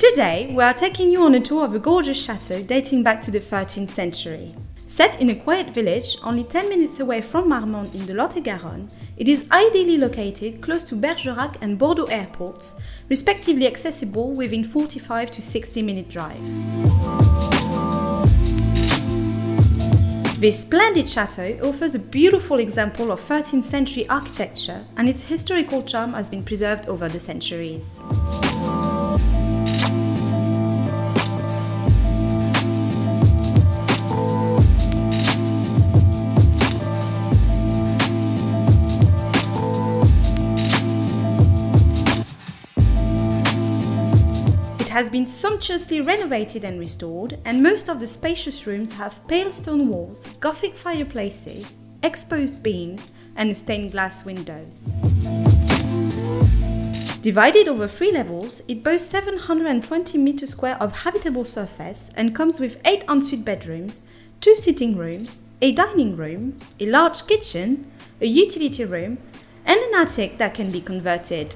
Today, we are taking you on a tour of a gorgeous chateau dating back to the 13th century. Set in a quiet village only 10 minutes away from Marmande in the Lot-et-Garonne, it is ideally located close to Bergerac and Bordeaux airports, respectively accessible within 45 to 60-minute drive. This splendid chateau offers a beautiful example of 13th century architecture, and its historical charm has been preserved over the centuries. It has been sumptuously renovated and restored, and most of the spacious rooms have pale stone walls, gothic fireplaces, exposed beams, and stained glass windows. Divided over 3 levels, it boasts 720 meters square of habitable surface and comes with 8 ensuite bedrooms, 2 sitting rooms, a dining room, a large kitchen, a utility room, and an attic that can be converted.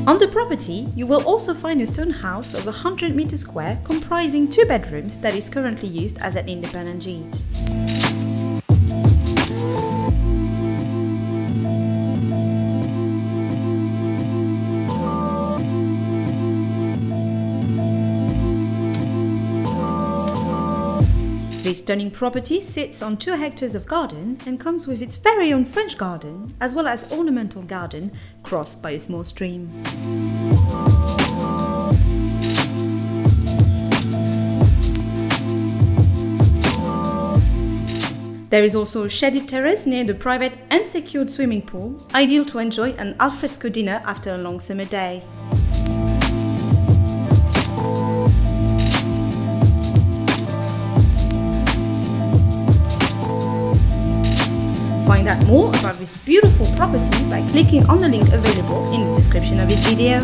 On the property, you will also find a stone house of 100 meters square comprising 2 bedrooms that is currently used as an independent gîte. This stunning property sits on 2 hectares of garden and comes with its very own French garden, as well as ornamental garden crossed by a small stream. There is also a shaded terrace near the private and secured swimming pool, ideal to enjoy an alfresco dinner after a long summer day. Find out more about this beautiful property by clicking on the link available in the description of this video.